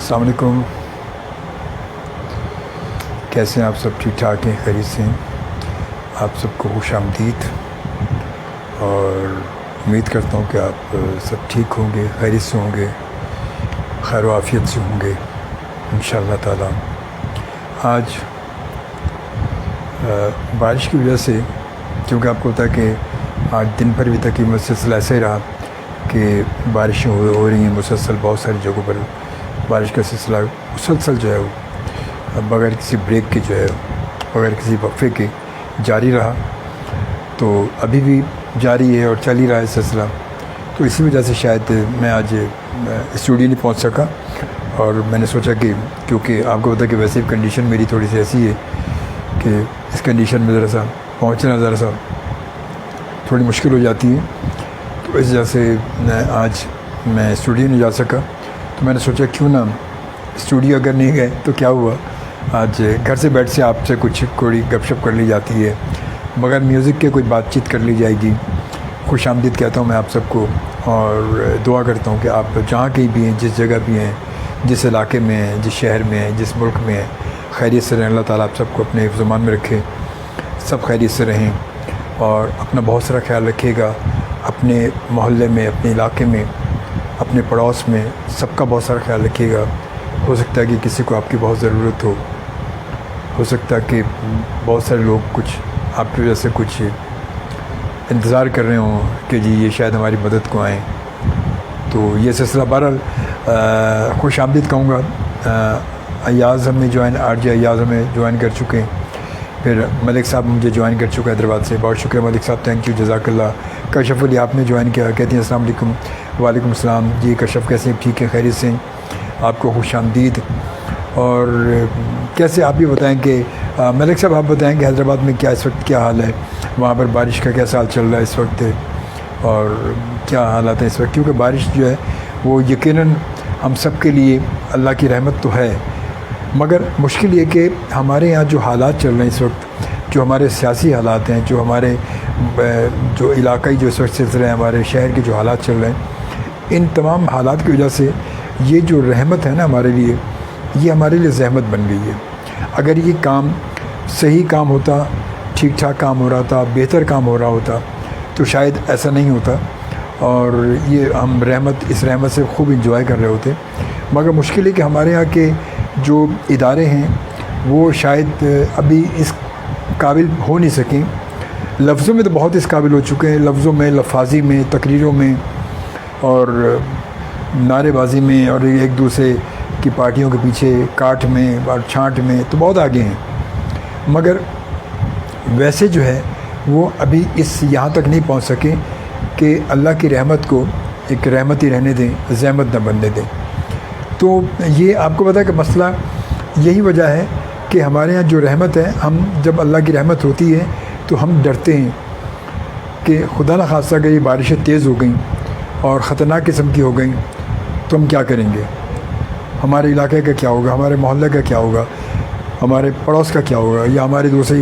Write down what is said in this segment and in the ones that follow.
السلام علیکم، کیسے ہیں آپ سب؟ ٹھیک ٹھاک ہیں، خیریت سے ہیں؟ آپ سب کو خوش آمدید، اور امید کرتا ہوں کہ آپ سب ٹھیک ہوں گے، خیریت سے ہوں گے، خیر و عافیت سے ہوں گے انشاءاللہ تعالی۔ آج بارش کی وجہ سے، کیونکہ آپ کو پتہ ہے کہ آج دن بھر بھی تقریباً سلسلہ ایسے ہی رہا کہ بارشیں ہو رہی ہیں مسلسل، بہت ساری جگہوں پر بارش کا سلسلہ مسلسل جو ہے وہ بغیر کسی بریک کے جو ہے، بغیر کسی وقفے کے جاری رہا، تو ابھی بھی جاری ہے اور چل ہی رہا ہے سلسلہ۔ تو اسی وجہ سے شاید میں آج اسٹوڈیو نہیں پہنچ سکا، اور میں نے سوچا کہ کیونکہ آپ کو پتہ ہے کہ ویسے کنڈیشن میری تھوڑی سی ایسی ہے کہ اس کنڈیشن میں ذرا سا پہنچنا ذرا سا تھوڑی مشکل ہو جاتی ہے، تو اس وجہ سے آج میں اسٹوڈیو نہیں جا سکا۔ تو میں نے سوچا کیوں نہ اسٹوڈیو اگر نہیں گئے تو کیا ہوا، آج گھر سے بیٹھ سے آپ سے کچھ کوئی گپ شپ کر لی جاتی ہے، مگر میوزک کے کوئی بات چیت کر لی جائے گی۔ خوش آمدید کہتا ہوں میں آپ سب کو، اور دعا کرتا ہوں کہ آپ جہاں کہیں بھی ہیں، جس جگہ بھی ہیں، جس علاقے میں ہیں، جس شہر میں ہیں، جس ملک میں ہیں، خیریت سے رہیں۔ اللہ تعالیٰ آپ سب کو اپنے حفظ و امان میں رکھے، سب خیریت سے رہیں، اور اپنا بہت سارا خیال رکھیے گا اپنے محلے میں، اپنے علاقے میں، اپنے پڑوس میں، سب کا بہت سارا خیال رکھیے گا۔ ہو سکتا ہے کہ کسی کو آپ کی بہت ضرورت ہو سکتا ہے کہ بہت سارے لوگ کچھ آپ کی وجہ سے کچھ انتظار کر رہے ہوں کہ جی یہ شاید ہماری مدد کو آئیں۔ تو یہ سلسلہ بہرحال خوش آمدید کہوں گا۔ ایاز ہمیں جوائن، آر جے ایاز ہمیں جوائن کر چکے ہیں، پھر ملک صاحب مجھے جوائن کر چکے حیدرآباد سے، بہت شکریہ ملک صاحب، تھینک یو، جزاک اللہ۔ کشف علی آپ نے جوائن کیا، کہتی ہیں السلام علیکم۔ وعلیکم السلام جی کشف، کیسے ہیں؟ ٹھیک ہے، خیریت سے ہیں؟ آپ کو خوش آمدید۔ اور کیسے آپ بھی بتائیں کہ ملک صاحب آپ بتائیں کہ حیدرآباد میں کیا اس وقت کیا حال ہے، وہاں پر بارش کا کیسا حال چل رہا ہے اس وقت، اور کیا حالات ہیں اس وقت؟ کیونکہ بارش جو ہے وہ یقیناً ہم سب کے لیے اللہ کی رحمت تو ہے، مگر مشکل یہ کہ ہمارے یہاں جو حالات چل رہے ہیں اس وقت، جو ہمارے سیاسی حالات ہیں، جو ہمارے جو علاقائی جو اس وقت سلسلے ہیں، ہمارے شہر کے جو حالات چل رہے ہیں، ان تمام حالات کی وجہ سے یہ جو رحمت ہے نا ہمارے لیے، یہ ہمارے لیے زحمت بن گئی ہے۔ اگر یہ کام صحیح کام ہوتا، ٹھیک ٹھاک کام ہو رہا تھا، بہتر کام ہو رہا ہوتا، تو شاید ایسا نہیں ہوتا، اور یہ ہم اس رحمت سے خوب انجوائے کر رہے ہوتے۔ مگر مشکل ہے کہ ہمارے یہاں کے جو ادارے ہیں وہ شاید ابھی اس قابل ہو نہیں سکیں۔ لفظوں میں تو بہت اس قابل ہو چکے ہیں، لفظوں میں، لفاظی میں، تقریروں میں، اور نعرے بازی میں، اور ایک دوسرے کی پارٹیوں کے پیچھے کاٹ میں اور چھانٹ میں تو بہت آگے ہیں، مگر ویسے جو ہے وہ ابھی یہاں تک نہیں پہنچ سکے کہ اللہ کی رحمت کو ایک رحمت ہی رہنے دیں، زحمت نہ بننے دیں۔ تو یہ آپ کو پتہ ہے کہ مسئلہ یہی وجہ ہے کہ ہمارے یہاں جو رحمت ہے، ہم جب اللہ کی رحمت ہوتی ہے تو ہم ڈرتے ہیں کہ خدا نہ خواستہ اگر یہ بارشیں تیز ہو گئیں اور خطرناک قسم کی ہو گئیں تو ہم کیا کریں گے، ہمارے علاقے کا کیا ہوگا، ہمارے محلے کا کیا ہوگا، ہمارے پڑوس کا کیا ہوگا، یا ہمارے دوسرے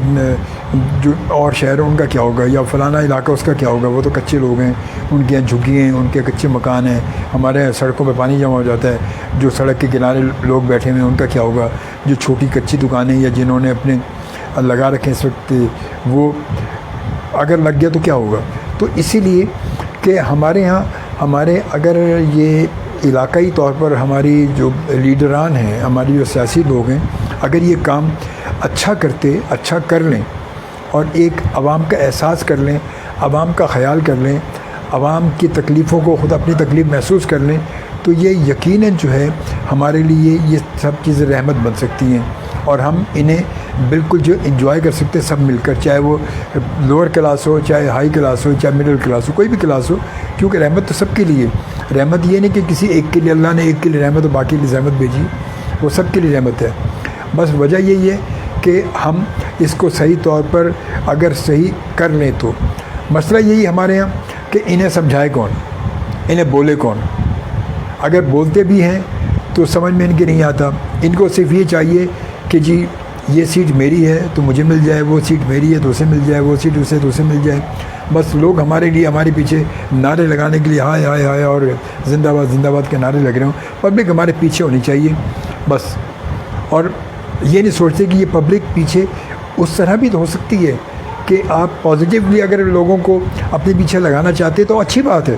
جو اور شہر ہیں ان کا کیا ہوگا، یا فلانا علاقہ اس کا کیا ہوگا، وہ تو کچے لوگ ہیں، ان کے یہاں جھگیاں ہیں، ان کے کچے مکان ہیں، ہمارے سڑکوں پہ پانی جمع ہو جاتا ہے، جو سڑک کے کنارے لوگ بیٹھے ہوئے ہیں ان کا کیا ہوگا، جو چھوٹی کچی دکانیں یا جنہوں نے اپنے لگا رکھے اس وقت، وہ اگر لگ گیا تو کیا ہوگا۔ تو اسی لیے کہ ہمارے یہاں اگر یہ علاقائی طور پر ہماری جو لیڈران ہیں، ہماری جو سیاسی لوگ ہیں، اگر یہ کام اچھا کر لیں، اور ایک عوام کا احساس کر لیں، عوام کا خیال کر لیں، عوام کی تکلیفوں کو خود اپنی تکلیف محسوس کر لیں، تو یہ یقیناً جو ہے ہمارے لیے یہ سب چیزیں رحمت بن سکتی ہیں، اور ہم انہیں بالکل جو انجوائے کر سکتے ہیں سب مل کر، چاہے وہ لوور کلاس ہو، چاہے ہائی کلاس ہو، چاہے مڈل کلاس ہو، کوئی بھی کلاس ہو، کیونکہ رحمت تو سب کے لیے۔ رحمت یہ نہیں کہ کسی ایک کے لیے اللہ نے ایک کے لیے رحمت اور باقی کے لیے زحمت بھیجی، وہ سب کے لیے رحمت ہے۔ بس وجہ یہی ہے کہ ہم اس کو صحیح طور پر اگر صحیح کر لیں تو مسئلہ یہی ہمارے یہاں کہ انہیں سمجھائے کون، انہیں بولے کون۔ اگر بولتے بھی ہیں تو سمجھ میں ان کے نہیں آتا، ان کو صرف یہ چاہیے کہ جی یہ سیٹ میری ہے تو مجھے مل جائے، وہ سیٹ میری ہے تو اسے مل جائے، وہ سیٹ اسے تو اسے مل جائے۔ بس لوگ ہمارے لیے ہمارے پیچھے نعرے لگانے کے لیے ہائے ہائے ہائے اور زندہ باد کے نعرے لگ رہے ہوں. پبلک ہمارے پیچھے ہونی چاہیے بس. اور یہ نہیں سوچتے کہ یہ پبلک پیچھے اس طرح بھی تو ہو سکتی ہے کہ آپ پازیٹیولی اگر لوگوں کو اپنے پیچھے لگانا چاہتے تو اچھی بات ہے.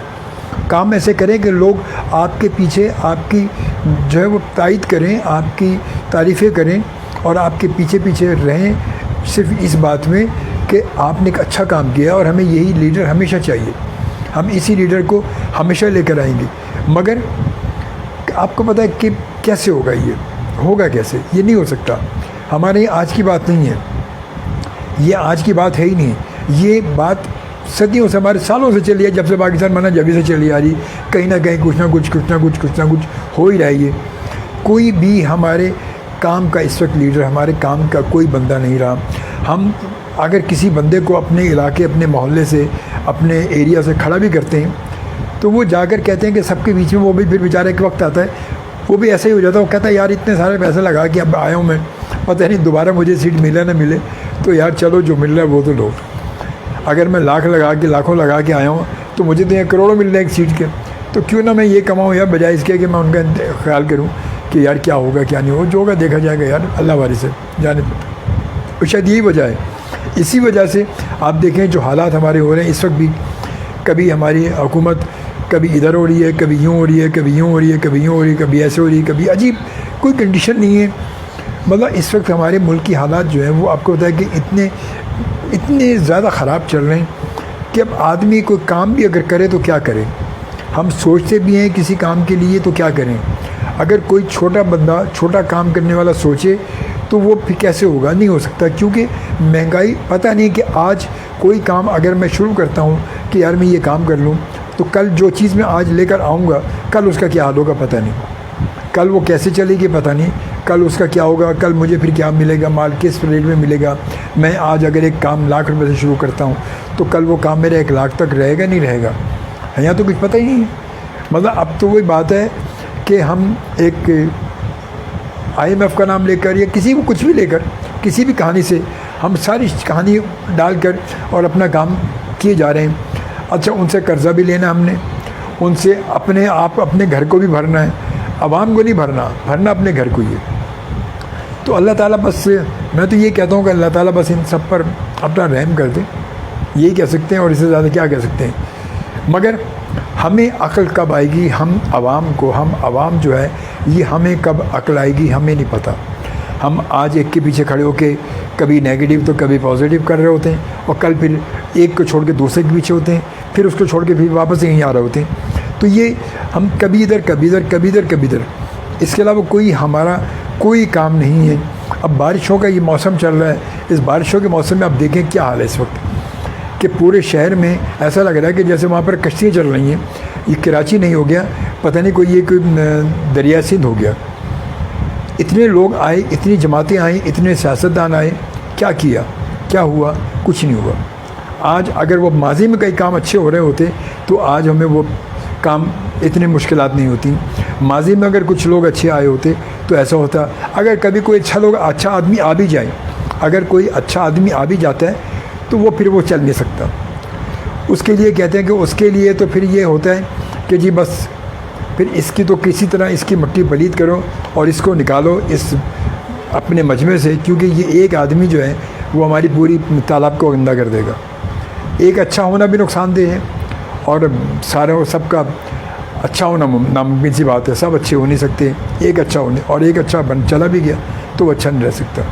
کام ایسے کریں کہ لوگ آپ کے پیچھے آپ کی جو ہے وہ تائید کریں, آپ کی تعریفیں کریں اور آپ کے پیچھے رہیں صرف اس بات میں کہ آپ نے ایک اچھا کام کیا اور ہمیں یہی لیڈر ہمیشہ چاہیے, ہم اسی لیڈر کو ہمیشہ لے کر آئیں گے. مگر آپ کو پتہ ہے کہ کیسے ہوگا, یہ ہوگا کیسے؟ یہ نہیں ہو سکتا. ہمارے یہاں آج کی بات نہیں ہے, یہ آج کی بات ہے ہی نہیں. یہ بات صدیوں سے, ہمارے سالوں سے چلی ہے, جب سے پاکستان بنا جبھی سے چلی آ رہی. کہیں نہ کہیں کچھ نہ کچھ ہو ہی رہا ہے. یہ کوئی بھی ہمارے کام کا اس وقت لیڈر, ہمارے کام کا کوئی بندہ نہیں رہا. ہم اگر کسی بندے کو اپنے علاقے, اپنے محلے سے, اپنے ایریا سے کھڑا بھی کرتے ہیں تو وہ جا کر کہتے ہیں کہ سب کے بیچ میں, وہ بھی پھر بیچارے ایک وقت آتا ہے وہ بھی ایسا ہی ہو جاتا ہے. وہ کہتا ہے یار اتنے سارے پیسے لگا کے اب آیا ہوں میں, پتہ نہیں دوبارہ مجھے سیٹ ملے نہ ملے, تو یار چلو جو مل رہا ہے وہ تو لو. اگر میں لاکھوں لگا کے آیا ہوں تو مجھے تو یہ کروڑوں مل رہے ہیں ایک سیٹ کے, تو کیوں نہ میں یہ کماؤں یار, بجائے اس کے کہ میں ان کا خیال کروں کہ یار کیا ہوگا کیا نہیں ہوگا. جو ہوگا دیکھا جائے گا یار, اللہ واری سے جانے. شاید یہی وجہ ہے. اسی وجہ سے آپ دیکھیں جو حالات ہمارے ہو رہے ہیں اس وقت بھی, کبھی ہماری حکومت کبھی ادھر ہو رہی ہے, کبھی یوں ہو رہی ہے, کبھی یوں ہو رہی ہے, کبھی یوں ہو رہی ہے, کبھی ایسے ہو رہی ہے, کبھی عجیب کوئی کنڈیشن نہیں ہے. مطلب اس وقت ہمارے ملک کی حالات جو ہیں وہ آپ کو بتایا کہ اتنے زیادہ خراب چل رہے ہیں کہ اب آدمی کوئی کام بھی اگر کرے تو کیا کرے. ہم سوچتے بھی ہیں کسی کام کے لیے تو کیا کریں. اگر کوئی چھوٹا بندہ چھوٹا کام کرنے والا سوچے تو وہ پھر کیسے ہوگا؟ نہیں ہو سکتا, کیونکہ مہنگائی, پتہ نہیں کہ آج کوئی کام اگر میں شروع کرتا ہوں کہ یار میں یہ کام کر لوں تو کل جو چیز میں آج لے کر آؤں گا کل اس کا کیا حال ہوگا پتہ نہیں, کل وہ کیسے چلے گی پتہ نہیں, کل اس کا کیا ہوگا, کل مجھے پھر کیا ملے گا, مال کس ریٹ میں ملے گا. میں آج اگر ایک کام لاکھ روپے سے شروع کرتا ہوں تو کل وہ کام میرے 1 لاکھ تک رہے گا نہیں رہے گا, یہاں تو کچھ پتہ ہی نہیں ہے. مطلب اب تو وہی بات ہے کہ ہم ایک IMF کا نام لے کر یا کسی کو کچھ بھی لے کر کسی بھی کہانی سے ہم ساری کہانی ڈال کر اور اپنا کام کیے جا رہے ہیں. اچھا ان سے قرضہ بھی لینا ہم نے, ان سے اپنے گھر کو بھی بھرنا ہے, عوام کو نہیں بھرنا اپنے گھر کو ہی ہے. تو اللہ تعالیٰ بس, میں تو یہ کہتا ہوں کہ اللہ تعالیٰ بس ان سب پر اپنا رحم کر دے, یہی کہہ سکتے ہیں اور اس سے زیادہ کیا کہہ سکتے ہیں. مگر ہمیں عقل کب آئے گی, ہم عوام جو ہے یہ ہمیں کب عقل آئے گی ہمیں نہیں پتہ. ہم آج ایک کے پیچھے کھڑے ہو کے کبھی نیگیٹو تو کبھی پازیٹیو کر رہے ہوتے ہیں, اور کل پھر ایک کو چھوڑ کے دوسرے کے پیچھے ہوتے ہیں, پھر اس کو چھوڑ کے پھر واپس یہیں آ رہے ہوتے ہیں. تو یہ ہم کبھی ادھر, اس کے علاوہ ہمارا کوئی کام نہیں ہے. اب بارشوں کا یہ موسم چل رہا ہے, اس بارشوں کے موسم میں آپ دیکھیں کیا حال ہے اس وقت کہ پورے شہر میں ایسا لگ رہا ہے کہ جیسے وہاں پر کشتیاں چل رہی ہیں. یہ کراچی نہیں ہو گیا, پتہ نہیں کوئی دریا سندھ ہو گیا. اتنے لوگ آئے, اتنی جماعتیں آئیں, اتنے سیاستدان آئے, کیا ہوا؟ کچھ نہیں ہوا. آج اگر وہ ماضی میں کئی کام اچھے ہو رہے ہوتے تو آج ہمیں وہ کام اتنی مشکلات نہیں ہوتی. ماضی میں اگر کچھ لوگ اچھے آئے ہوتے تو ایسا ہوتا. اگر کبھی کوئی اچھا آدمی آ بھی جائے, اگر کوئی اچھا آدمی آ بھی جاتا ہے تو وہ پھر وہ چل نہیں سکتا. اس کے لیے کہتے ہیں کہ اس کے لیے تو پھر یہ ہوتا ہے کہ جی بس پھر اس کی تو کسی طرح اس کی مٹی پلید کرو اور اس کو نکالو اس اپنے مجمع سے, کیونکہ یہ ایک آدمی جو ہے وہ ہماری پوری تالاب کو گندہ کر دے گا. ایک اچھا ہونا بھی نقصان دہ ہے اور سب کا اچھا ہونا ناممکن سی بات ہے. سب اچھے ہو نہیں سکتے. ایک اچھا ہونے اور ایک اچھا چلا بھی گیا تو وہ اچھا نہیں رہ سکتا.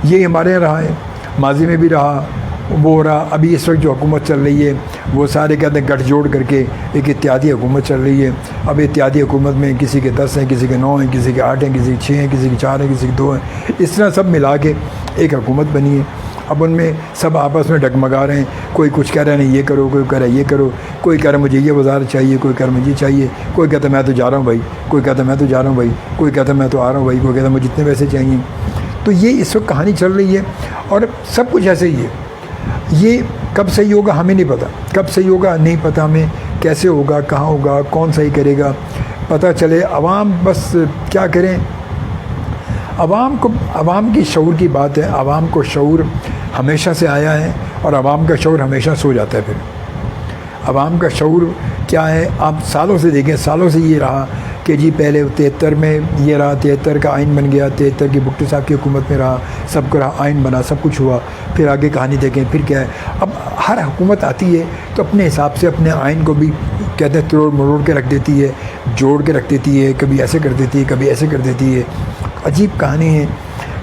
یہ ہمارے یہاں رہا ہے, ماضی میں بھی رہا, وہ ہو رہا. ابھی اس وقت جو حکومت چل رہی ہے وہ سارے کہتے ہیں گٹھ جوڑ کر کے ایک اتحادی حکومت چل رہی ہے. اب اتحادی حکومت میں کسی کے 10 ہیں, کسی کے 9 ہیں, کسی کے 8 ہیں, کسی کے 6 ہیں, کسی کے 4 ہیں, کسی کے 2 ہیں. اس طرح سب ملا کے ایک حکومت بنی ہے. اب ان میں سب آپس میں ڈگمگا رہے ہیں. کوئی کچھ کہہ رہا ہے نہیں یہ کرو, کوئی کہہ رہا ہے یہ کرو, کوئی کہہ رہا ہے مجھے یہ وزارت چاہیے, کوئی کہہ رہا ہے مجھے چاہیے, کوئی کہتا ہے میں تو جا رہا ہوں بھائی, کوئی کہتا ہے میں تو جا رہا ہوں بھائی, کوئی کہتا ہے میں تو آ رہا ہوں بھائی, کوئی کہتا ہے مجھے جتنے پیسے چاہیے. تو یہ اس وقت کہانی چل رہی ہے اور سب کچھ ایسے ہی ہے. یہ کب صحیح ہوگا ہمیں نہیں پتہ, کب صحیح ہوگا نہیں پتہ ہمیں, کیسے ہوگا, کہاں ہوگا, کون صحیح کرے گا, پتہ چلے. عوام بس کیا کریں, عوام کی شعور کی بات ہے. عوام کو شعور ہمیشہ سے آیا ہے اور عوام کا شعور ہمیشہ سو جاتا ہے. پھر عوام کا شعور کیا ہے؟ آپ سالوں سے دیکھیں، سالوں سے یہ رہا کہ جی پہلے 73 میں یہ رہا، 73 کا آئین بن گیا، 73 کی بھٹو صاحب کی حکومت میں رہا، سب کو رہا، آئین بنا، سب کچھ ہوا. پھر آگے کہانی دیکھیں پھر کیا ہے. اب ہر حکومت آتی ہے تو اپنے حساب سے اپنے آئین کو بھی کہتے ہیں تروڑ مروڑ کے رکھ دیتی ہے، جوڑ کے رکھ دیتی ہے، کبھی ایسے کر دیتی ہے، کبھی ایسے کر دیتی ہے. عجیب کہانی ہے.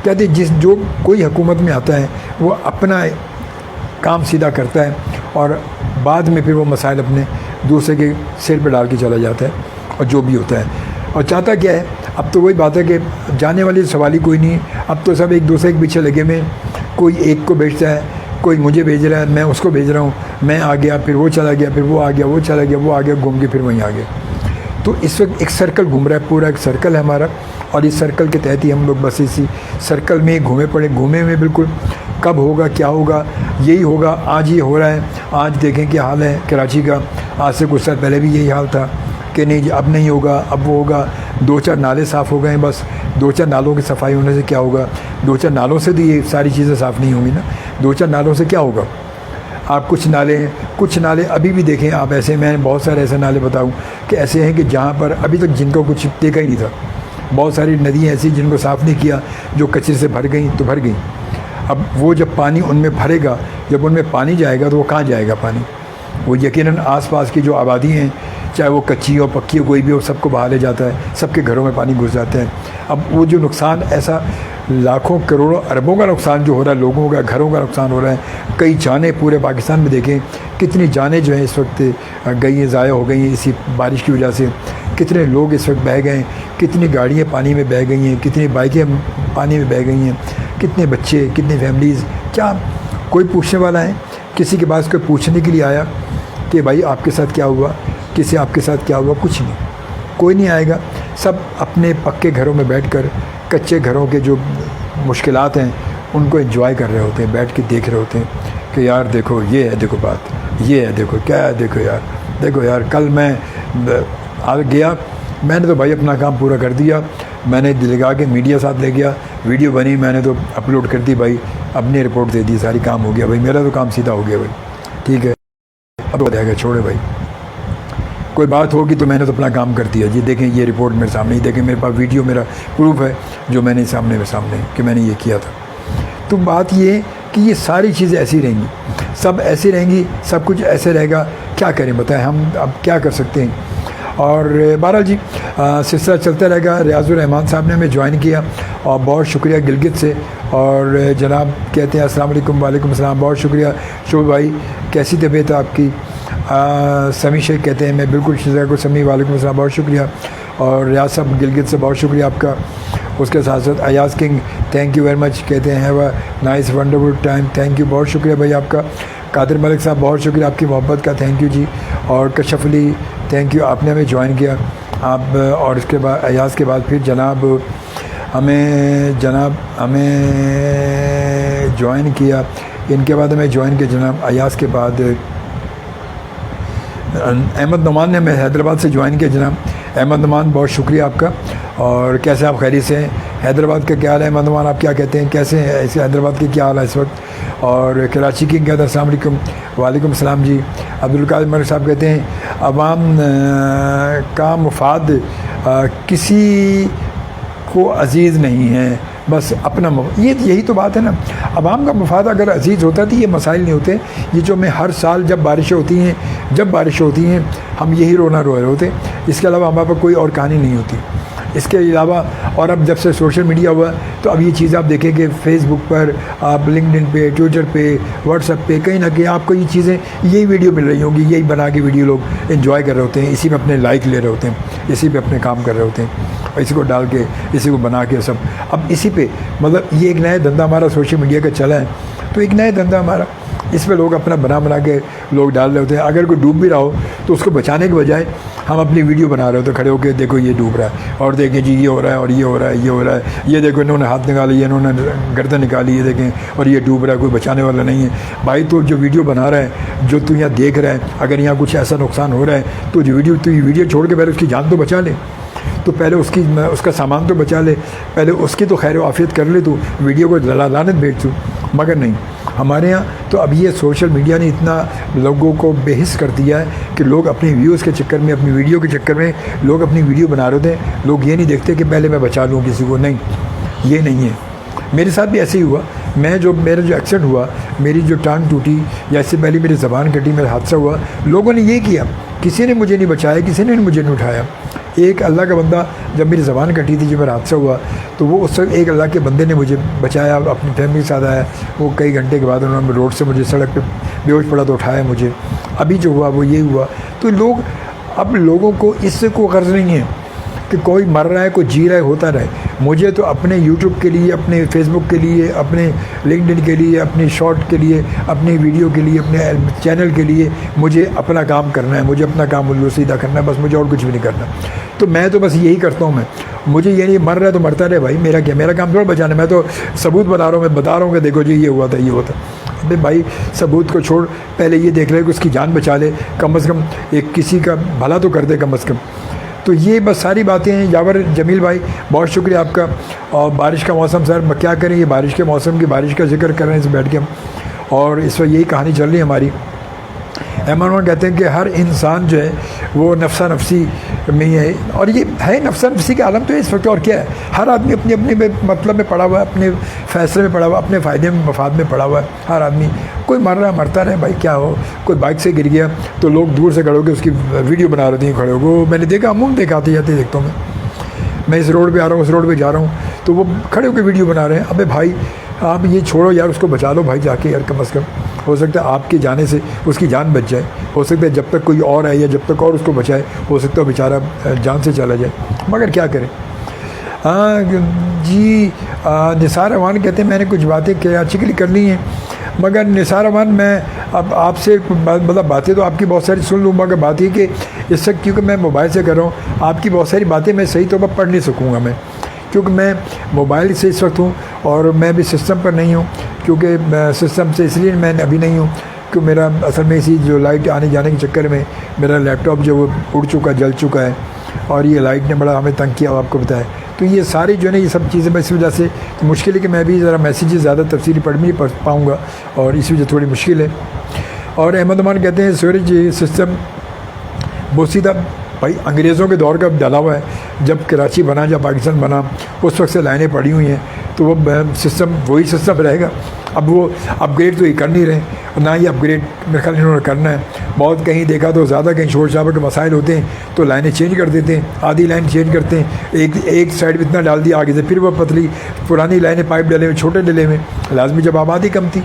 کہتے ہیں جو کوئی حکومت میں آتا ہے وہ اپنا کام سیدھا کرتا ہے اور بعد میں پھر وہ مسائل اپنے دوسرے کے سر پہ ڈال کے چلا جاتا ہے اور جو بھی ہوتا ہے. اور چاہتا کیا ہے؟ اب تو وہی بات ہے کہ جانے والی سوال ہی کوئی نہیں. اب تو سب ایک دوسرے کے پیچھے لگے میں، کوئی ایک کو بھیجتا ہے، کوئی مجھے بھیج رہا ہے، میں اس کو بھیج رہا ہوں، میں آ گیا، پھر وہ چلا گیا، پھر وہ آ گیا، وہ چلا گیا، وہ آ گیا، گھوم کے پھر وہیں آ گیا. تو اس وقت ایک سرکل گھوم رہا ہے، پورا ایک سرکل ہے ہمارا، اور اس سرکل کے تحت ہی ہم لوگ بس اسی سرکل میں گھومے ہوئے بالکل. کب ہوگا، کیا ہوگا؟ یہی ہوگا. آج یہ ہو رہا ہے. آج دیکھیں کیا حال ہے کراچی کا. آج سے کچھ سال پہلے بھی یہی حال تھا کہ نہیں جی اب نہیں ہوگا، اب وہ ہوگا. 2-4 نالے صاف ہو گئے ہیں بس. 2-4 نالوں کی صفائی ہونے سے کیا ہوگا؟ 2-4 نالوں سے تو یہ ساری چیزیں صاف نہیں ہوں گی نا. 2-4 نالوں سے کیا ہوگا؟ آپ کچھ نالے ابھی بھی دیکھیں آپ ایسے، میں بہت سارے ایسے نالے بتاؤں کہ ایسے ہیں کہ جہاں پر ابھی تک جن کو کچھ دیکھا ہی نہیں تھا. بہت ساری ندیاں ایسی جن کو صاف نہیں کیا، جو کچرے سے بھر گئیں تو بھر گئیں. اب وہ جب پانی ان میں بھرے گا، جب ان میں پانی جائے گا تو وہ کہاں جائے گا پانی؟ وہ یقیناً آس پاس کی جو آبادی ہیں، چاہے وہ کچی ہو پکی ہو کوئی بھی ہو، سب کو بہا لے جاتا ہے، سب کے گھروں میں پانی گھس جاتا ہے. اب وہ جو نقصان ایسا لاکھوں کروڑوں اربوں کا نقصان جو ہو رہا ہے، لوگوں کا گھروں کا نقصان ہو رہا ہے. کئی جانیں پورے پاکستان میں دیکھیں کتنی جانیں جو ہیں اس وقت گئی ہیں، ضائع ہو گئی ہیں اسی بارش کی وجہ سے. کتنے لوگ اس وقت بہہ گئے ہیں، کتنی گاڑیاں پانی میں بہہ گئی ہیں، کتنی بائکیں پانی میں بہہ گئی ہیں، کتنے بچے، کتنی فیملیز. کیا کوئی پوچھنے والا ہے؟ کسی کے پاس کوئی پوچھنے کے لیے آیا کہ بھائی آپ کے ساتھ کیا ہوا، کسی آپ کے ساتھ کیا ہوا؟ کچھ نہیں، کوئی نہیں آئے گا. سب اپنے پکے گھروں میں بیٹھ کر کچے گھروں کے جو مشکلات ہیں ان کو انجوائے کر رہے ہوتے ہیں، بیٹھ کے دیکھ رہے ہوتے ہیں کہ یار دیکھو یہ ہے، دیکھو بات یہ ہے، دیکھو کیا ہے، دیکھو یار کل میں آ گیا، میں نے تو بھائی اپنا کام پورا کر دیا. میں نے لگا کے میڈیا ساتھ لے گیا، ویڈیو بنی، میں نے تو اپلوڈ کر دی بھائی، اپنی رپورٹ دے دی، ساری کام ہو گیا بھائی، میرا تو کام سیدھا ہو گیا بھائی. ٹھیک ہے اب ہو جائے گا، چھوڑے بھائی. کوئی بات ہوگی تو میں نے تو اپنا کام کر دیا. جی دیکھیں یہ رپورٹ میرے سامنے، دیکھیں میرے پاس ویڈیو، میرا پروف ہے جو میں نے سامنے کہ میں نے یہ کیا تھا. تو بات یہ ہے کہ یہ ساری چیزیں ایسی رہیں گی، سب ایسی رہیں گی، سب کچھ ایسے رہے گا. کیا کریں بتائیں، ہم اب کیا کر سکتے ہیں؟ اور بہرحال جی سلسلہ چلتا رہے گا. ریاض الرحمان صاحب نے ہمیں جوائن کیا اور بہت شکریہ گلگت سے. اور جناب کہتے ہیں السلام علیکم. وعلیکم السلام. بہت شکریہ شعیب بھائی، کیسی طبیعت ہے آپ کی؟ سمی شیخ کہتے ہیں میں بالکل شزا کو سمی. وعلیکم السلام، بہت شکریہ. اور ریاض صاحب گلگت سے بہت شکریہ آپ کا. اس کے ساتھ ساتھ Ayaz king thank you very much, کہتے ہیں have a nice wonderful time. Thank you, بہت شکریہ بھائی آپ کا. قادر ملک صاحب بہت شکریہ آپ کی محبت کا، تھینک یو جی. اور کشف علی تھینک یو، آپ نے ہمیں جوائن کیا آپ. اور اس کے بعد ایاز کے بعد پھر جناب ہمیں جوائن کیا. ان کے بعد ہمیں جوائن کیا جناب ایاز کے بعد احمد نعمان نے ہمیں حیدرآباد سے جوائن کیا. جناب احمد نعمان بہت شکریہ آپ کا. اور کیسے آپ خیریت سے ہیں؟ حیدرآباد کا کیا حال ہے احمد نعمان، آپ کیا کہتے ہیں، کیسے ہیں ایسے حیدرآباد کے کیا حال ہے اس وقت؟ اور کراچی کی کہتے ہیں السلام علیکم. وعلیکم السلام جی. عبدالقادر ملک صاحب کہتے ہیں عوام کا مفاد کسی کو عزیز نہیں ہے، بس اپنا یہی تو بات ہے نا. عوام کا مفاد اگر عزیز ہوتا تو یہ مسائل نہیں ہوتے. یہ جو میں ہر سال جب بارشیں ہوتی ہیں ہم یہی رونا رو رہے ہوتے. اس کے علاوہ ہمارے پاس کوئی اور کہانی نہیں ہوتی اس کے علاوہ. اور اب جب سے سوشل میڈیا ہوا تو اب یہ چیز آپ دیکھیں کہ فیس بک پر، آپ لنکڈ ان پہ، ٹویٹر پہ، واٹس ایپ پہ، کہیں نہ کہیں آپ کو یہ چیزیں یہی ویڈیو مل رہی ہوں گی، یہی بنا کے ویڈیو لوگ انجوائے کر رہے ہوتے ہیں، اسی پہ اپنے لائک لے رہے ہوتے ہیں، اسی پہ اپنے کام کر رہے ہوتے ہیں، اور اسی کو ڈال کے اسی کو بنا کے سب اب اسی پہ مطلب یہ ایک نیا دھندا ہمارا سوشل میڈیا کا چلا ہے. تو ایک نیا دھندا ہمارا، اس پہ لوگ اپنا بنا کے لوگ ڈال رہے ہوتے ہیں. اگر کوئی ڈوب بھی رہا ہو تو اس کو بچانے کے بجائے ہم اپنی ویڈیو بنا رہے ہوتے ہیں کھڑے ہو کے، دیکھو یہ ڈوب رہا ہے، اور دیکھیں جی یہ ہو رہا ہے، اور یہ ہو رہا ہے، یہ ہو رہا ہے، یہ دیکھو انہوں نے ہاتھ نکالا، یہ انہوں نے گردن نکالی، یہ دیکھیں، اور یہ ڈوب رہا ہے، کوئی بچانے والا نہیں ہے. بھائی تو جو ویڈیو بنا رہا ہے، جو تو یہاں دیکھ رہا ہے، اگر یہاں کچھ ایسا نقصان ہو رہا ہے تو جو ویڈیو چھوڑ کے پہلے اس کی جان تو بچا لے، تو پہلے اس کا سامان تو بچا لے، پہلے اس کی تو خیر و عافیت کر لے، تو ویڈیو کو لعنت بھیج تو. مگر نہیں، ہمارے یہاں تو اب یہ سوشل میڈیا نے اتنا لوگوں کو بے حس کر دیا ہے کہ لوگ اپنی ویوز کے چکر میں، اپنی ویڈیو کے چکر میں لوگ اپنی ویڈیو بنا رہے ہیں. لوگ یہ نہیں دیکھتے کہ پہلے میں بچا لوں کسی کو. نہیں، یہ نہیں ہے. میرے ساتھ بھی ایسے ہی ہوا. میرا جو ایکسیڈنٹ ہوا، میری جو ٹانگ ٹوٹی یا اس سے پہلے میری زبان کٹی، میرا حادثہ ہوا، لوگوں نے یہ کیا، کسی نے مجھے نہیں بچایا، کسی نے مجھے نہیں اٹھایا. ایک اللہ کا بندہ، جب میری زبان کٹی تھی، جب میرا حادثہ ہوا، تو وہ اس وقت ایک اللہ کے بندے نے مجھے بچایا، اپنی فیملی کے ساتھ آیا. وہ کئی گھنٹے کے بعد انہوں نے روڈ سے مجھے سڑک پہ بے ہوش پڑا تو اٹھایا مجھے. ابھی جو ہوا وہ یہ ہوا. تو اب لوگوں کو اس سے کوئی غرض نہیں ہے کہ کوئی مر رہا ہے، کوئی جی رہا ہے، ہوتا رہے. مجھے تو اپنے یوٹیوب کے لیے، اپنے فیس بک کے لیے، اپنے لنکڈ ان کے لیے، اپنی شارٹ کے لیے، اپنی ویڈیو کے لیے، اپنے چینل کے لیے مجھے اپنا کام کرنا ہے. مجھے اپنا کام الو سیدھا کرنا ہے، بس مجھے اور کچھ بھی نہیں کرنا. تو میں تو بس یہی کرتا ہوں. مجھے یہ نہیں، مر رہا ہے تو مرتا رہے بھائی. میرا کیا، میرا کام تھوڑا بچانا ہے. میں تو ثبوت بتا رہا ہوں، میں بتا رہا ہوں کہ دیکھو جی یہ ہوا تھا، یہ ہوا تھا. ابھی بھائی ثبوت کو چھوڑ، پہلے یہ دیکھ لے کہ اس کی جان بچا لے، کم از کم ایک کسی کا بھلا تو کر دے کم از کم. تو یہ بس ساری باتیں ہیں. یاور جمیل بھائی بہت شکریہ آپ کا. اور بارش کا موسم، سر کیا کریں، یہ بارش کے موسم کی بارش کا ذکر کر رہے ہیں اس بیٹھ کے ہم. اور اس وقت یہی کہانی چل رہی ہے ہماری. احمد کہتے ہیں کہ ہر انسان جو ہے وہ نفسا نفسی میں ہی ہے. اور یہ ہے نفسا نفسی کا عالم تو اس وقت. اور کیا ہے، ہر آدمی اپنے اپنے مطلب میں پڑا ہوا ہے، اپنے فیصلے میں پڑا ہوا ہے، اپنے فائدے میں مفاد میں پڑا ہوا ہے. ہر آدمی، کوئی مر رہا مرتا رہے بھائی، کیا ہو. کوئی بائک سے گر گیا تو لوگ دور سے کھڑے ہو کے اس کی ویڈیو بنا رہے ہیں، کھڑے ہو کے. میں نے دیکھا، عموماً دیکھا، آتے جاتے دیکھتا ہوں میں اس روڈ پہ آ رہا ہوں، اس روڈ پہ جا رہا ہوں، تو وہ کھڑے ہو کے ویڈیو بنا رہے ہیں. ابے بھائی آپ یہ چھوڑو یار، اس کو بچا لو بھائی جا کے یار. کم از کم ہو سکتا ہے آپ کے جانے سے اس کی جان بچ جائے. ہو سکتا ہے جب تک کوئی اور ہے یا جب تک اور اس کو بچائے، ہو سکتا ہے بیچارہ جان سے چلا جائے. مگر کیا کریں. جی نثار امان کہتے ہیں میں نے کچھ باتیں کراچی کر لی ہیں، مگر نثار امان میں اب آپ سے مطلب باتیں تو آپ کی بہت ساری سن لوں، مگر بات یہ کہ اس وقت کیونکہ میں موبائل سے کر رہا ہوں، آپ کی بہت ساری باتیں میں صحیح طور پر پڑھ نہیں سکوں گا میں، کیونکہ میں موبائل سے اس وقت ہوں اور میں بھی سسٹم پر نہیں ہوں. کیونکہ سسٹم سے اس لیے میں ابھی نہیں ہوں کہ میرا اصل میں اسی جو لائٹ آنے جانے کے چکر میں میرا لیپ ٹاپ جو وہ اڑ چکا، جل چکا ہے، اور یہ لائٹ نے بڑا ہمیں تنگ کیا، آپ کو بتایا. تو یہ ساری جو ہے نا یہ سب چیزیں میں اس وجہ سے مشکل ہے کہ میں بھی ذرا میسیجز زیادہ تفصیلی پڑھ نہیں پاؤں گا، اور اس وجہ تھوڑی مشکل ہے. اور احمد امان کہتے ہیں سورج سسٹم بوسیدہ بھائی انگریزوں کے دور کا ڈالا ہوا ہے. جب کراچی بنا، جب پاکستان بنا، اس وقت سے لائنیں پڑی ہوئی ہیں، تو وہ سسٹم وہی سسٹم رہے گا. اب وہ اپ گریڈ تو یہ کر نہیں رہے، نہ ہی اپ گریڈ میرے خیال انہوں نے کرنا ہے. بہت کہیں دیکھا تو زیادہ کہیں شور شرابہ کے مسائل ہوتے ہیں تو لائنیں چینج کر دیتے ہیں، آدھی لائن چینج کرتے ہیں، ایک سائڈ پہ اتنا ڈال دیا، آگے سے پھر وہ پتلی پرانی لائنیں پائپ ڈلے ہوئے، چھوٹے ڈلے میں. لازمی جب آبادی کم تھی،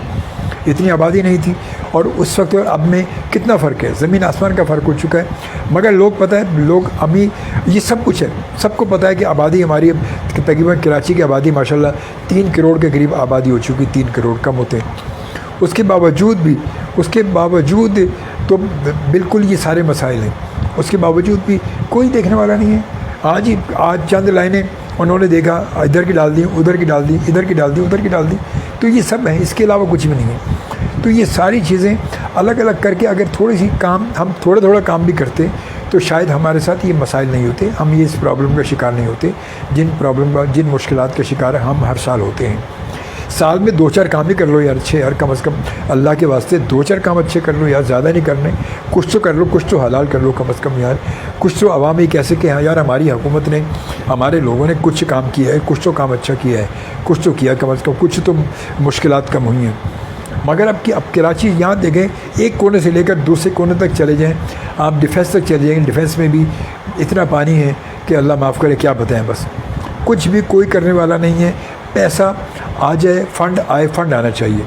اتنی آبادی نہیں تھی، اور اس وقت اب میں کتنا فرق ہے، زمین آسمان کا فرق ہو چکا ہے. مگر لوگ پتہ ہے، لوگ ابھی یہ سب کچھ ہے، سب کو پتہ ہے کہ آبادی ہماری تقریباً کراچی کی آبادی ماشاءاللہ 3 کروڑ کے قریب آبادی ہو چکی، 3 کروڑ کم ہوتے ہیں. اس کے باوجود تو بالکل یہ سارے مسائل ہیں. اس کے باوجود بھی کوئی دیکھنے والا نہیں ہے. آج چند لائنیں انہوں نے دیکھا، ادھر کی ڈال دی، ادھر کی ڈال دی، ادھر کی ڈال دی، ادھر کی ڈال دی، تو یہ سب ہیں، اس کے علاوہ کچھ بھی نہیں ہے. تو یہ ساری چیزیں الگ الگ کر کے اگر تھوڑی سی کام ہم تھوڑا کام بھی کرتے تو شاید ہمارے ساتھ یہ مسائل نہیں ہوتے، ہم یہ اس پرابلم کا شکار نہیں ہوتے جن مشکلات کا شکار ہم ہر سال ہوتے ہیں. سال میں 2-4 کام ہی کر لو یار اچھے، کم از کم اللہ کے واسطے 2-4 کام اچھے کر لو یار، زیادہ نہیں کرنے. کچھ تو کر لو، کچھ تو حلال کر لو کم از کم یار. کچھ تو عوام ہی کیسے کہ ہاں یار ہماری حکومت نے، ہمارے لوگوں نے کچھ کام کیا ہے، کچھ تو کام اچھا کیا ہے، کچھ تو کیا کم از کم، کچھ تو مشکلات کم ہوئی ہیں. مگر اب کراچی یہاں دیکھیں، ایک کونے سے لے کر دوسرے کونے تک چلے جائیں، آپ ڈیفینس تک چلے جائیں، ڈیفینس میں بھی اتنا پانی ہے کہ اللہ معاف کرے، کیا بتائیں. بس کچھ بھی کوئی کرنے والا نہیں ہے. پیسہ آ جائے، فنڈ آئے، فنڈ آنا چاہیے.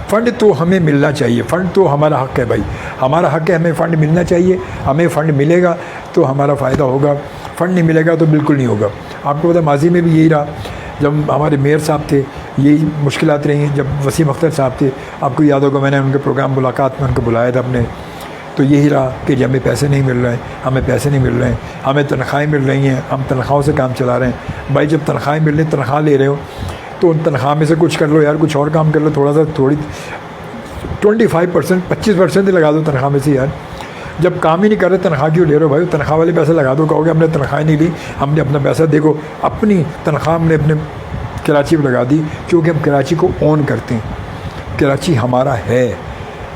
فنڈ تو ہمیں ملنا چاہیے، فنڈ تو ہمارا حق ہے بھائی، ہمارا حق ہے، ہمیں فنڈ ملنا چاہیے. ہمیں فنڈ ملے گا تو ہمارا فائدہ ہوگا، فنڈ نہیں ملے گا تو بالکل نہیں ہوگا. آپ کو پتہ ماضی میں بھی یہی رہا، جب ہمارے میئر صاحب تھے یہی مشکلات رہی ہیں. جب وسیم اختر صاحب تھے، آپ کو یاد ہوگا میں نے ان کے پروگرام ملاقات میں ان کو بلایا تھا اپنے، تو یہی رہا کہ جب ہمیں پیسے نہیں مل رہے ہیں، ہمیں پیسے نہیں مل رہے ہیں، ہمیں تنخواہیں مل رہی ہیں، ہم تنخواہوں سے کام چلا رہے ہیں. بھائی جب تنخواہیں مل رہی ہیں، تنخواہ لے رہے ہو تو ان تنخواہ میں سے کچھ کر لو یار، کچھ اور کام کر لو، تھوڑی 25%، 25% ہی لگا دو تنخواہ میں سے یار. جب کام ہی نہیں کر رہے تنخواہ کیوں لے رہے ہو بھائی؟ تنخواہ والے پیسے لگا دو. کہو گے ہم نے تنخواہ نہیں لی، ہم نے اپنا پیسہ دیکھو اپنی تنخواہ ہم نے اپنے کراچی میں لگا دی، کیونکہ ہم کراچی کو اون کرتے ہیں. کراچی ہمارا ہے،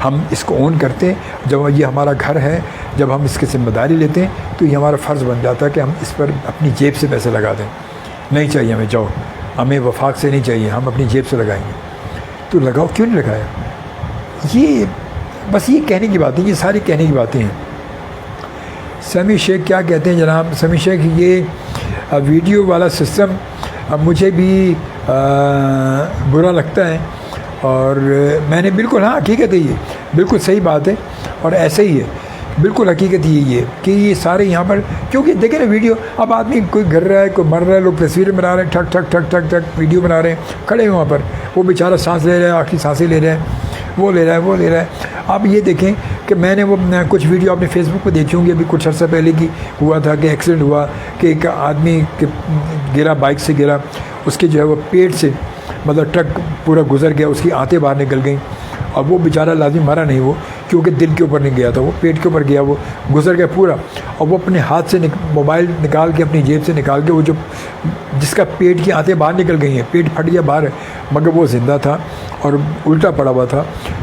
ہم اس کو اون کرتے ہیں، جب یہ ہمارا گھر ہے، جب ہم اس کی ذمہ داری لیتے ہیں تو یہ ہمارا فرض بن جاتا ہے کہ ہم اس پر اپنی جیب سے پیسے لگا دیں. نہیں چاہیے ہمیں، جاؤ، ہمیں وفاق سے نہیں چاہیے، ہم اپنی جیب سے لگائیں گے. تو لگاؤ، کیوں نہیں لگایا؟ یہ بس یہ کہنے کی باتیں، یہ ساری کہنے کی باتیں ہیں. سمیع شیخ کیا کہتے ہیں جناب سمیع شیخ؟ یہ ویڈیو والا سسٹم مجھے بھی برا لگتا ہے، اور میں نے بالکل، ہاں حقیقت ہے، یہ بالکل صحیح بات ہے، اور ایسے ہی ہے، بالکل حقیقت یہ ہے کہ یہ سارے یہاں پر، کیونکہ دیکھیں نا ویڈیو، اب آدمی کوئی گر رہا ہے، کوئی مر رہا ہے، لوگ تصویریں بنا رہے ہیں، ٹھک ٹھک ٹھک ٹھک ٹھک ویڈیو بنا رہے ہیں، کھڑے ہیں وہاں پر، وہ بیچارہ سانس لے رہا ہے، آخری سانسیں لے رہا ہے، وہ لے رہا ہے، وہ لے رہا ہے. آپ یہ دیکھیں کہ میں نے وہ کچھ ویڈیو آپ نے فیس بک پہ دیکھی ہوں گی، ابھی کچھ عرصہ پہلے کی ہوا تھا کہ ایکسیڈنٹ ہوا کہ ایک آدمی گرا، بائک سے گرا، اس کے جو ہے وہ پیٹ سے مطلب ٹرک پورا گزر گیا، اس کی آنتیں باہر نکل گئیں، اور وہ بیچارہ لازمی مرا نہیں، وہ کیونکہ دل کے اوپر نہیں گیا تھا، وہ پیٹ کے اوپر گیا، وہ گزر گیا پورا. اور وہ اپنے ہاتھ سے موبائل نکال کے، اپنی جیب سے نکال کے، وہ جو جس کا پیٹ کی آنتیں باہر نکل گئی ہیں، پیٹ پھٹ گیا باہر، مگر وہ زندہ تھا اور الٹا پڑا ہوا تھا،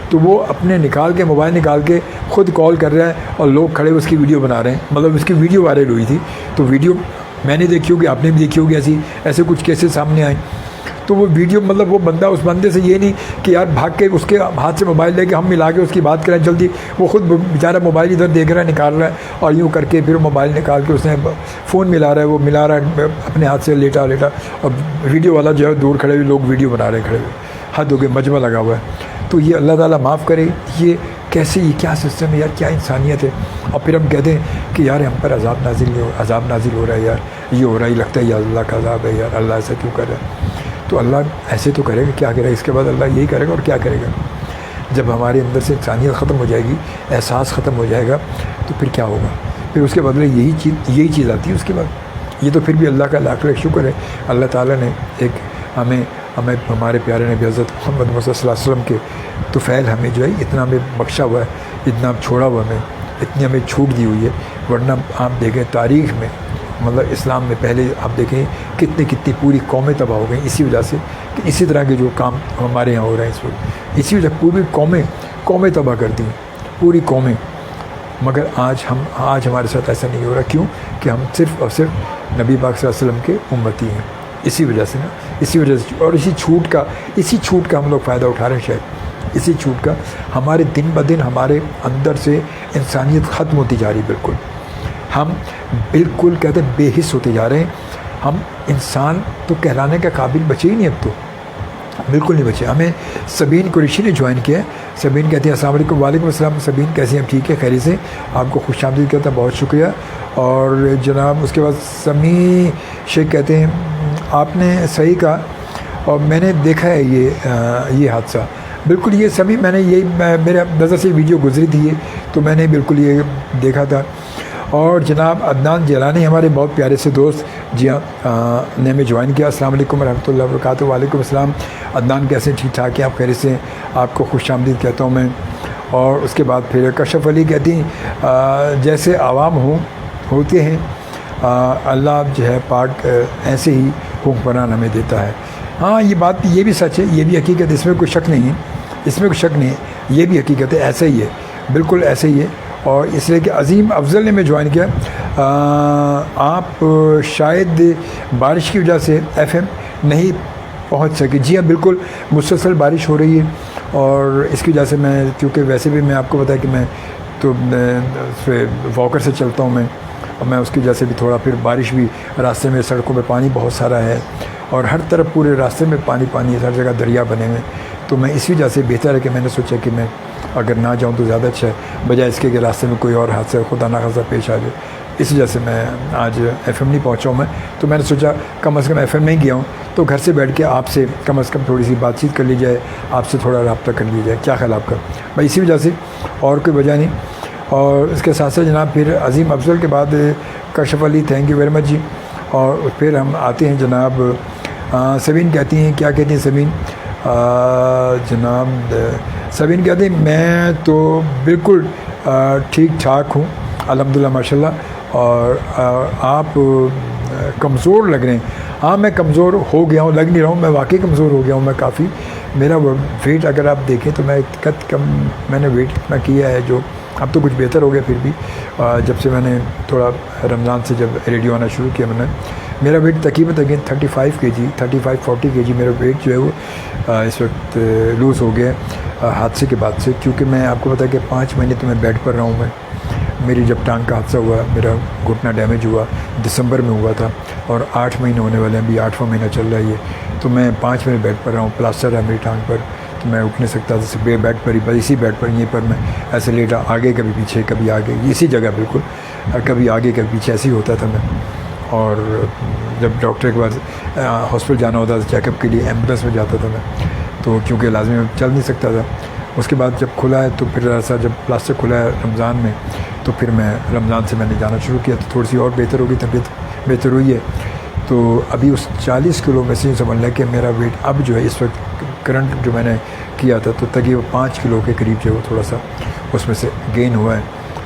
تو وہ اپنے نکال کے، موبائل نکال کے خود کال کر رہا ہے، اور لوگ کھڑے اس کی ویڈیو بنا رہے ہیں. مطلب اس کی ویڈیو وائرل ہوئی تھی، تو ویڈیو میں نے دیکھی ہوگی، آپ نے بھی دیکھی ہوگی، ایسے کچھ کیسز سامنے آئے. تو وہ ویڈیو مطلب وہ بندہ، اس بندے سے یہ نہیں کہ یار بھاگ کے اس کے ہاتھ سے موبائل لے کے ہم ملا کے اس کی بات کریں جلدی، وہ خود بیچارہ موبائل ادھر دیکھ رہا ہے، نکال رہا ہے، اور یوں کر کے پھر موبائل نکال کے اس نے فون ملا رہا ہے، وہ ملا رہا ہے اپنے ہاتھ سے لیٹا، اور ویڈیو والا جو ہے دور کھڑے ہوئے لوگ ویڈیو بنا رہے ہیں، کھڑے ہوئے، حد ہو گئے، مجمع لگا ہوا ہے. تو یہ اللہ تعالیٰ معاف کرے، یہ کیسے، یہ کیا سسٹم ہے یار، کیا انسانیت ہے. اور پھر ہم کہتے ہیں کہ یار ہم پر عذاب نازل ہو رہا ہے، یار یہ ہو رہا ہے، لگتا ہے یا اللہ کا عذاب ہے، یار اللہ ایسا کیوں کر رہا ہے. تو اللہ ایسے تو کرے گا، کیا کرے گا اس کے بعد؟ اللہ یہی کرے گا، اور کیا کرے گا؟ جب ہمارے اندر سے انسانیت ختم ہو جائے گی، احساس ختم ہو جائے گا، تو پھر کیا ہوگا؟ پھر اس کے بدلے یہی چیز آتی ہے اس کے بعد. یہ تو پھر بھی اللہ کا لاکھ لاکھ شکر ہے، اللہ تعالیٰ نے ایک ہمیں ہمارے پیارے نبی حضرت محمد صلی اللہ علیہ وسلم کے طفیل ہمیں جو ہے اتنا ہمیں بخشا ہوا ہے، اتنا چھوڑا ہوا ہمیں، اتنی ہمیں چھوٹ دی ہوئی ہے. ورنہ آپ دیکھیں تاریخ میں، مطلب اسلام میں پہلے آپ دیکھیں کتنی پوری قومیں تباہ ہو گئیں اسی وجہ سے کہ اسی طرح کے جو کام ہمارے یہاں ہو رہے ہیں اس وقت، اسی وجہ پوری قومیں تباہ کر دی، پوری قومیں. مگر آج ہمارے ساتھ ایسا نہیں ہو رہا. کیوں؟ کہ ہم صرف اور صرف نبی پاک صلی اللہ علیہ وسلم کے امتی ہیں. اسی وجہ سے نا، اسی وجہ سے، اور اسی چھوٹ کا ہم لوگ فائدہ اٹھا رہے ہیں. شاید اسی چھوٹ کا ہمارے دن بدن ہمارے اندر سے انسانیت ختم ہوتی جا رہی. بالکل ہم بالکل کہتے ہیں بے حس ہوتے جا رہے ہیں. ہم انسان تو کہلانے کے قابل بچے ہی نہیں، اب تو بالکل نہیں بچے. ہمیں سبین قریشی نے جوائن کیا ہے. سبین کہتے ہیں السلام علیکم. وعلیکم السلام. سبین کیسے ہیں؟ ٹھیک ہے، خیریت سے. آپ کو خوش آمدید کہتا ہوں، بہت شکریہ. اور جناب اس کے بعد سمیع شیخ کہتے ہیں آپ نے صحیح کہا، اور میں نے دیکھا ہے یہ حادثہ. بالکل یہ سبھی میں نے میرے نظر سے ویڈیو گزری تھی یہ، تو میں نے بالکل یہ دیکھا تھا. اور جناب عدنان جیلانی ہمارے بہت پیارے سے دوست، جی ہاں، نے ہمیں جوائن کیا. السلام علیکم ورحمۃ اللہ وبرکاتہ. وعلیکم السلام. عدنان کیسے؟ ٹھیک ٹھاک ہیں آپ؟ خیریت سے؟ آپ کو خوش آمدید کہتا ہوں میں. اور اس کے بعد پھر کشف علی کہتی ہیں جیسے عوام ہوتے ہیں اللہ جو ہے پاک ایسے ہی حکمران ہمیں دیتا ہے. ہاں یہ بات یہ بھی سچ ہے، یہ بھی حقیقت ہے، اس میں کوئی شک نہیں ہے، اس میں کوئی شک نہیں ہے، یہ بھی حقیقت ہے، ایسا ہی ہے، بالکل ایسے ہی ہے. اور اس لیے کہ عظیم افضل نے میں جوائن کیا. آپ شاید بارش کی وجہ سے FM نہیں پہنچ سکے. جی ہاں بالکل، مسلسل بارش ہو رہی ہے، اور اس کی وجہ سے میں، کیونکہ ویسے بھی میں آپ کو بتایا کہ میں تو واکر سے چلتا ہوں میں، اور میں اس کی وجہ سے بھی تھوڑا، پھر بارش بھی، راستے میں سڑکوں پہ پانی بہت سارا ہے، اور ہر طرف پورے راستے میں پانی ہے، ہر جگہ دریا بنے ہوئے. تو میں اسی وجہ سے بہتر ہے کہ میں نے سوچا کہ میں اگر نہ جاؤں تو زیادہ اچھا ہے، بجائے اس کے کہ راستے میں کوئی اور حادثہ خدا نخواستہ پیش آ جائے. اس وجہ سے میں آج FM نہیں پہنچا ہوں میں. تو میں نے سوچا کم از کم FM نہیں گیا ہوں تو گھر سے بیٹھ کے آپ سے کم از کم تھوڑی سی بات چیت کر لی جائے، آپ سے تھوڑا رابطہ کر لیا جائے. کیا خیال آپ کا؟ بھائی اسی وجہ سے، اور کوئی وجہ نہیں. اور اس کے ساتھ ساتھ جناب پھر عظیم افضل کے بعد کشف علی، تھینک یو ویری مچ جی. اور پھر ہم آتے ہیں جناب سبین کہتی ہیں، کیا کہتی ہیں سبین؟ جناب سبین کہتے ہیں میں تو بالکل ٹھیک ٹھاک ہوں الحمدللہ ماشاء اللہ، اور آپ کمزور لگ رہے ہیں. ہاں میں کمزور ہو گیا ہوں، لگ نہیں رہا ہوں، میں واقعی کمزور ہو گیا ہوں، میں کافی میرا ویٹ اگر آپ دیکھیں تو میں نے ویٹ اتنا کیا ہے جو اب تو کچھ بہتر ہو گیا، پھر بھی جب سے میں نے تھوڑا رمضان سے جب ریڈیو آنا شروع کیا میں نے، میرا ویٹ تقریباً 35 کے جی 40 کے جی میرا ویٹ جو ہے وہ اس وقت لوز ہو گیا حادثے کے بعد سے، کیونکہ میں آپ کو پتا کہ 5 مہینے تو میں بیڈ پر رہا ہوں میں. میری جب ٹانگ کا حادثہ ہوا، میرا گھٹنا ڈیمیج ہوا دسمبر میں ہوا تھا، اور 8 مہینے ہونے والے ہیں، ابھی 8واں مہینہ چل رہا ہے یہ، تو میں 5 مہینے بیڈ پر رہا ہوں، پلاسٹر ہے میری ٹانگ پر، تو میں اٹھ نہیں سکتا تھا، بیڈ پر ہی، بس اسی بیڈ پر یہیں پر میں ایسے لیٹا، آگے کبھی پیچھے کبھی آگے، اسی جگہ بالکل، کبھی آگے کبھی پیچھے ایسے ہی ہوتا تھا میں. اور جب ڈاکٹر کے پاس ہاسپٹل جانا ہوتا تھا چیک اپ کے لیے، ایمبولینس میں جاتا تھا میں، تو کیونکہ لازمی میں چل نہیں سکتا تھا. اس کے بعد جب کھلا ہے تو پھر ایسا جب پلاسٹر کھلا ہے رمضان میں، تو پھر میں رمضان سے میں نے جانا شروع کیا، تو تھوڑی سی اور بہتر ہوگی، طبیعت بہتر ہوئی ہے. تو ابھی اس 40 کلو میں سے سمجھ لیں کہ میرا ویٹ اب جو ہے اس وقت کرنٹ جو میں نے کیا تھا تو تقریباً 5 کلو کے قریب جو ہے وہ تھوڑا سا اس میں سے گین ہوا ہے.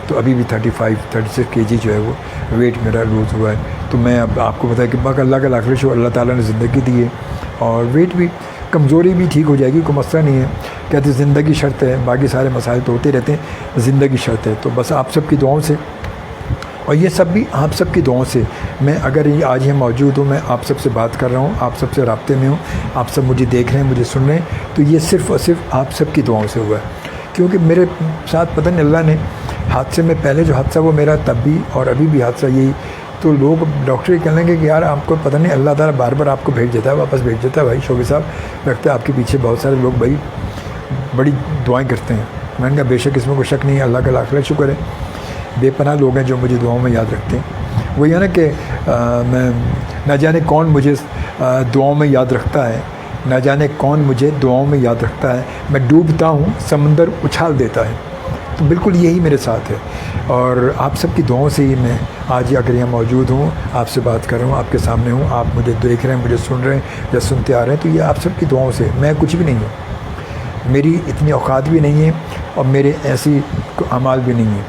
تو ابھی بھی 36 کے جی جو ہے وہ ویٹ میرا لوز ہوا ہے. تو میں اب آپ کو بتایا کہ باقی اللہ کا لاکھ شکر، اللہ تعالیٰ نے زندگی دی ہے، اور ویٹ بھی کمزوری بھی ٹھیک ہو جائے گی، کوئی مسئلہ نہیں ہے. کہتے زندگی شرط ہے، باقی سارے مسائل تو ہوتے رہتے ہیں، زندگی شرط ہے. تو بس آپ سب کی دعاؤں سے، اور یہ سب بھی آپ سب کی دعاؤں سے، میں اگر یہ آج یہاں موجود ہوں، میں آپ سب سے بات کر رہا ہوں، آپ سب سے رابطے میں ہوں، آپ سب مجھے دیکھ رہے ہیں، مجھے سن رہے ہیں، تو یہ صرف اور صرف آپ سب کی دعاؤں سے ہوا ہے. کیونکہ میرے ساتھ پتہ نہیں اللہ نے حادثے میں پہلے جو حادثہ وہ میرا تب بھی اور ابھی بھی حادثہ یہی، تو لوگ ڈاکٹر یہ کہنے لگے کہ یار آپ کو پتہ نہیں اللہ تعالیٰ بار بار آپ کو بھیج دیتا ہے، واپس بھیج دیتا ہے. بھائی شوبی صاحب لگتا ہے آپ کے پیچھے بہت سارے لوگ بھائی بڑی دعائیں کرتے ہیں. میں نے کہا بے شک اس میں کوئی شک نہیں ہے، اللہ کا لاکھ شکر ہے، بے پناہ لوگ ہیں جو مجھے دعاؤں میں یاد رکھتے ہیں. وہی ہے نا کہ میں نہ جانے کون مجھے دعاؤں میں یاد رکھتا ہے، نہ جانے کون مجھے دعاؤں میں یاد رکھتا ہے. میں ڈوبتا ہوں سمندر اچھال دیتا ہے. تو بالکل یہی میرے ساتھ ہے، اور آپ سب کی دعاؤں سے ہی میں آج اگر یہاں موجود ہوں، آپ سے بات کر رہا ہوں، آپ کے سامنے ہوں، آپ مجھے دیکھ رہے ہیں، مجھے سن رہے ہیں یا سنتے آ رہے ہیں، تو یہ آپ سب کی دعاؤں سے. میں کچھ بھی نہیں ہوں، میری اتنی اوقات بھی نہیں ہے، اور میرے ایسی اعمال بھی نہیں ہیں،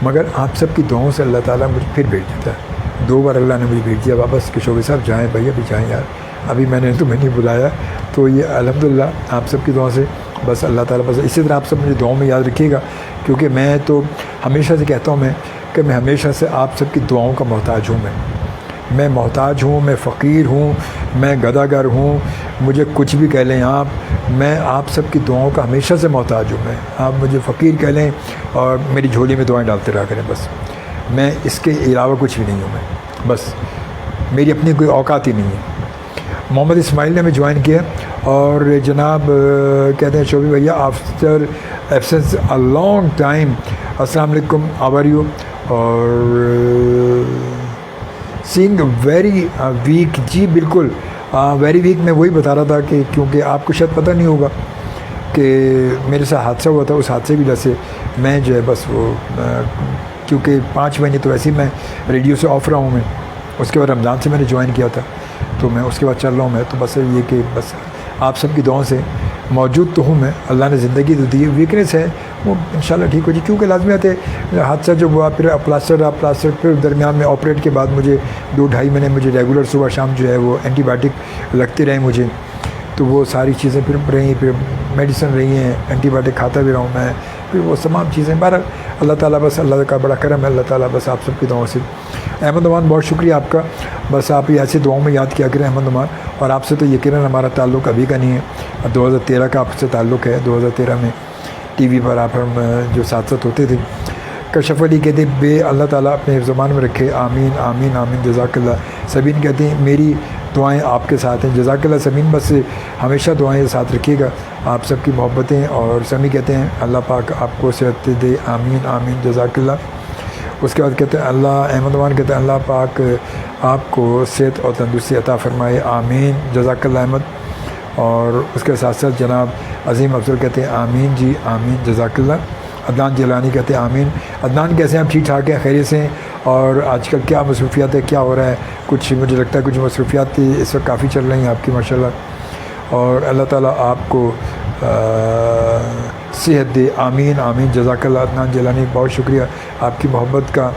مگر آپ سب کی دعاؤں سے اللہ تعالیٰ مجھے پھر بھیج دیتا ہے. 2 بار اللہ نے مجھے بھیج دیا واپس کہ شعبے صاحب جائیں بھائی، ابھی جائیں یار، ابھی میں نے تمہیں نہیں بلایا. تو یہ الحمدللہ آپ سب کی دعاؤں سے، بس اللہ تعالیٰ بس اسی طرح آپ سب مجھے دعاؤں میں یاد رکھیے گا. کیونکہ میں تو ہمیشہ سے کہتا ہوں کہ میں ہمیشہ سے آپ سب کی دعاؤں کا محتاج ہوں. میں محتاج ہوں، میں فقیر ہوں، میں گداگر ہوں، مجھے کچھ بھی کہہ لیں آپ، میں آپ سب کی دعاؤں کا ہمیشہ سے محتاج ہوں. آپ مجھے فقیر کہہ لیں اور میری جھولی میں دعائیں ڈالتے رہا کریں، بس میں اس کے علاوہ کچھ بھی نہیں ہوں. میں بس میری اپنی کوئی اوقات ہی نہیں ہے. محمد اسماعیل نے ہمیں جوائن کیا، اور جناب کہتے ہیں شعبی بھیا after absence a long time, السلام علیکم، ہاؤ آر یو، اور سینگ ویری ویک. جی بالکل ویری ویک. میں وہی بتا رہا تھا کہ کیونکہ آپ کو شاید پتہ نہیں ہوگا کہ میرے ساتھ حادثہ ہوا تھا، اس حادثے کی وجہ سے میں جو ہے بس وہ کیونکہ 5 مہینے تو ویسے ہی میں ریڈیو سے آف رہا ہوں. میں اس کے بعد رمضان سے میں نے جوائن کیا تھا، تو میں اس کے بعد چل رہا ہوں. میں تو بس یہ کہ بس آپ سب کی دعاؤں سے موجود تو ہوں میں، اللہ نے زندگی تو دی ہے، ویکنیس ہے وہ انشاءاللہ ٹھیک ہو جائے. کیونکہ لازمیات ہے، حادثہ جو ہوا پھر پلاسٹر پھر درمیان میں آپریٹ کے بعد مجھے 2-2.5 مہینے مجھے ریگولر صبح شام جو ہے وہ اینٹی بایوٹک لگتے رہے مجھے. تو وہ ساری چیزیں پھر رہی، پھر میڈیسن رہی ہیں، اینٹی بایوٹک کھاتا بھی رہا ہوں میں، پھر وہ تمام چیزیں. بہرحال اللہ تعالیٰ بس اللہ کا بڑا کرم ہے، اللہ تعالیٰ بس آپ سب کی دعاؤں سے. احمد امان بہت شکریہ آپ کا، بس آپ یہ ایسے دعاؤں میں یاد کیا کریں احمد امان. اور آپ سے تو یقیناً ہمارا تعلق ابھی کا نہیں ہے، 2013 کا آپ سے تعلق ہے. 2013 میں ٹی وی پر آپ ہم جو ساتھ ہوتے تھے. کشف علی کہتے ہیں بے اللہ تعالیٰ اپنے زبان میں رکھے، آمین آمین آمین، جزاک اللہ. سبین کہتے ہیں میری دعائیں آپ کے ساتھ ہیں، جزاک اللہ سبین. بس ہمیشہ دعائیں ساتھ رکھیے گا، آپ سب کی محبتیں. اور سمی کہتے ہیں اللہ پاک آپ کو صحت دے، آمین آمین، جزاک اللہ. اس کے بعد کہتے ہیں اللہ، احمد امان کہتے ہیں اللہ پاک آپ کو صحت اور تندرستی عطا فرمائے، آمین، جزاک اللہ احمد. اور اس کے ساتھ ساتھ جناب عظیم افضل کہتے ہیں آمین جی آمین، جزاک اللہ. عدنان جیلانی کہتے ہیں آمین. عدنان کیسے ہیں آپ؟ ٹھیک ٹھاک ہیں، خیریت سے ہیں؟ اور آج کل کیا مصروفیات ہے، کیا ہو رہا ہے؟ کچھ مجھے لگتا ہے کچھ مصروفیات اس وقت کافی چل رہی ہیں آپ کی ماشاءاللہ. اور اللہ تعالیٰ آپ کو صحت دے، آمین آمین، جزاک اللہ. عدنان جیلانی بہت شکریہ آپ کی محبت کا.